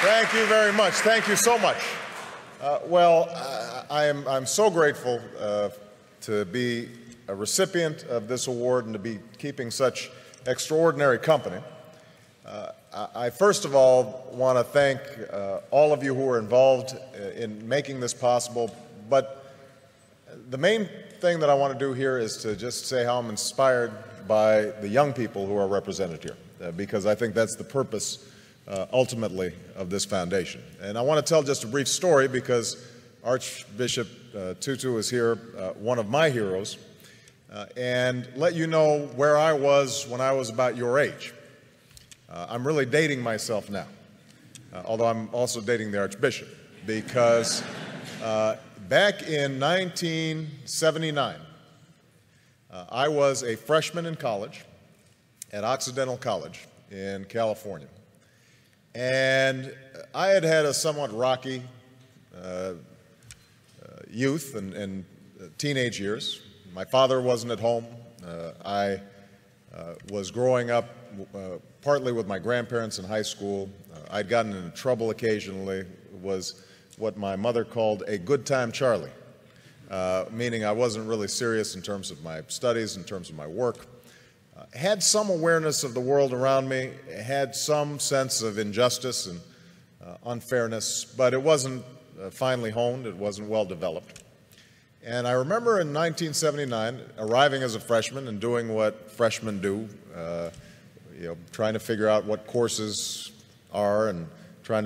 Thank you very much. Thank you so much. I'm so grateful to be a recipient of this award and to be keeping such extraordinary company. I first of all want to thank all of you who were involved in making this possible, but the main thing that I want to do here is to just say how I'm inspired by the young people who are represented here, because I think that's the purpose ultimately of this foundation. And I want to tell just a brief story because Archbishop Tutu is here, one of my heroes, and let you know where I was when I was about your age. I'm really dating myself now, although I'm also dating the Archbishop, because back in 1979, I was a freshman in college at Occidental College in California. And I had had a somewhat rocky youth and teenage years. My father wasn't at home. I was growing up partly with my grandparents in high school. I'd gotten into trouble occasionally. It was what my mother called a good time Charlie, meaning I wasn't really serious in terms of my studies, in terms of my work. Had some awareness of the world around me, had some sense of injustice and unfairness, but it wasn't finely honed, it wasn't well developed. And I remember in 1979 arriving as a freshman and doing what freshmen do, trying to figure out what courses are and trying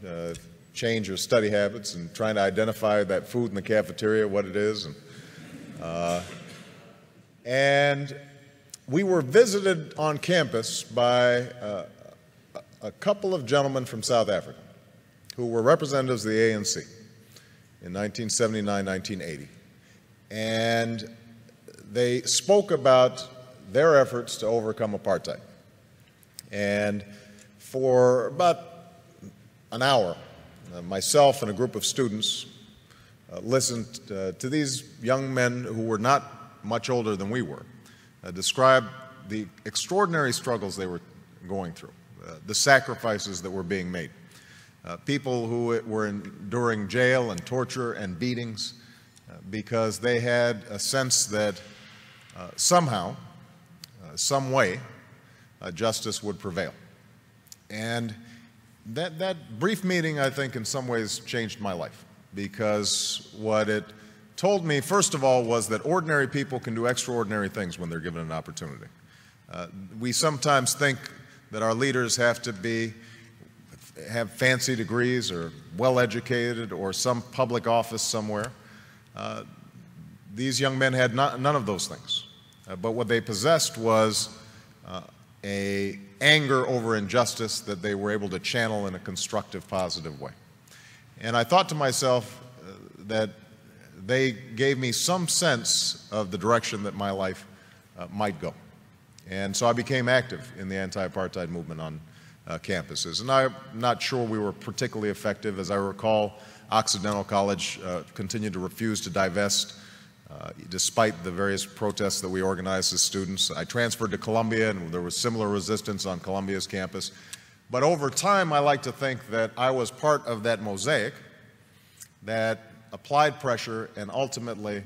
to change your study habits and trying to identify that food in the cafeteria, what it is. And we were visited on campus by a couple of gentlemen from South Africa who were representatives of the ANC in 1979, 1980. And they spoke about their efforts to overcome apartheid. And for about an hour, myself and a group of students listened to these young men who were not much older than we were, describe the extraordinary struggles they were going through, the sacrifices that were being made, people who were enduring jail and torture and beatings because they had a sense that somehow, some way, justice would prevail. And that brief meeting, I think, in some ways changed my life, because what it told me, first of all, was that ordinary people can do extraordinary things when they're given an opportunity. We sometimes think that our leaders have to have fancy degrees or well-educated or some public office somewhere. These young men had none of those things. But what they possessed was an anger over injustice that they were able to channel in a constructive, positive way. And I thought to myself that they gave me some sense of the direction that my life might go. And so I became active in the anti-apartheid movement on campuses. And I'm not sure we were particularly effective. As I recall, Occidental College continued to refuse to divest despite the various protests that we organized as students. I transferred to Columbia, and there was similar resistance on Columbia's campus. But over time, I like to think that I was part of that mosaic that applied pressure and ultimately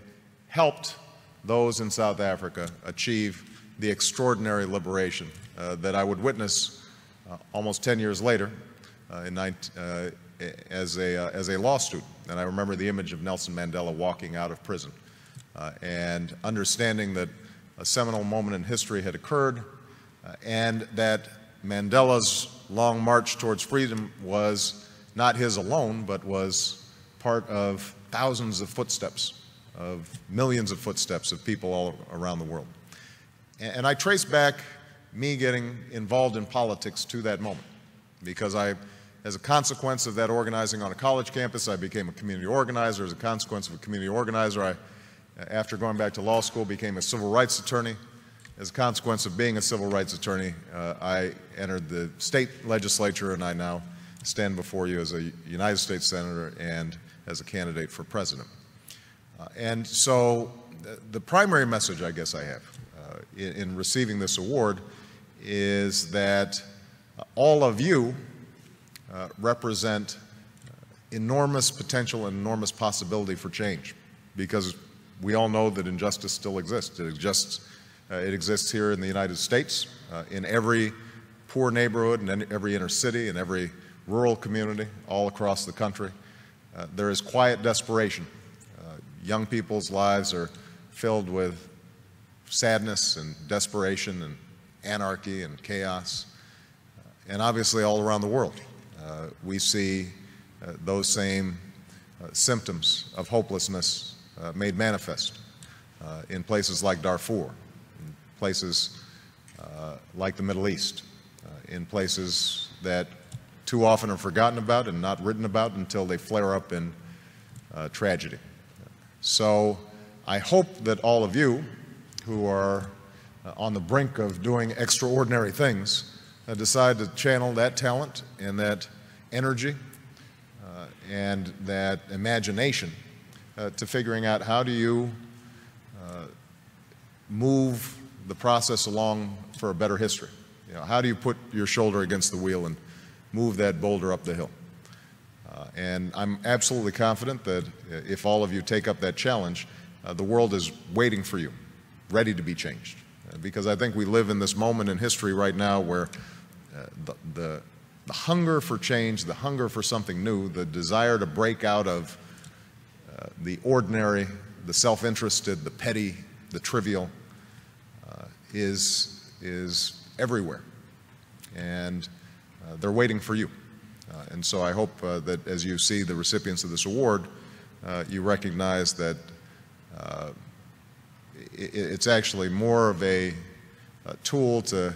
helped those in South Africa achieve the extraordinary liberation that I would witness almost 10 years later as a law student. And I remember the image of Nelson Mandela walking out of prison and understanding that a seminal moment in history had occurred and that Mandela's long march towards freedom was not his alone, but was part of thousands of footsteps, of millions of footsteps of people all around the world. And I trace back me getting involved in politics to that moment, because as a consequence of that organizing on a college campus, I became a community organizer. As a consequence of a community organizer, after going back to law school, became a civil rights attorney. As a consequence of being a civil rights attorney, I entered the state legislature, and I now stand before you as a United States Senator and as a candidate for president. And so the primary message I guess I have in receiving this award is that all of you represent enormous potential and enormous possibility for change, because we all know that injustice still exists. It exists here in the United States, in every poor neighborhood, and every inner city, and every rural community, all across the country. There is quiet desperation. Young people's lives are filled with sadness and desperation and anarchy and chaos. And obviously all around the world, we see those same symptoms of hopelessness made manifest in places like Darfur, in places like the Middle East, in places that too often are forgotten about and not written about until they flare up in tragedy. So I hope that all of you who are on the brink of doing extraordinary things decide to channel that talent and that energy and that imagination to figuring out how do you move the process along for a better history. You know, how do you put your shoulder against the wheel and move that boulder up the hill? And I'm absolutely confident that if all of you take up that challenge, the world is waiting for you, ready to be changed. Because I think we live in this moment in history right now where the hunger for change, the hunger for something new, the desire to break out of the ordinary, the self-interested, the petty, the trivial, is everywhere. And they're waiting for you. And so I hope that as you see the recipients of this award, you recognize that it's actually more of a tool to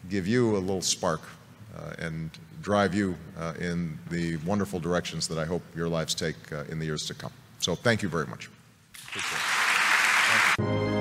give you a little spark and drive you in the wonderful directions that I hope your lives take in the years to come. So thank you very much. Appreciate it. Thank you.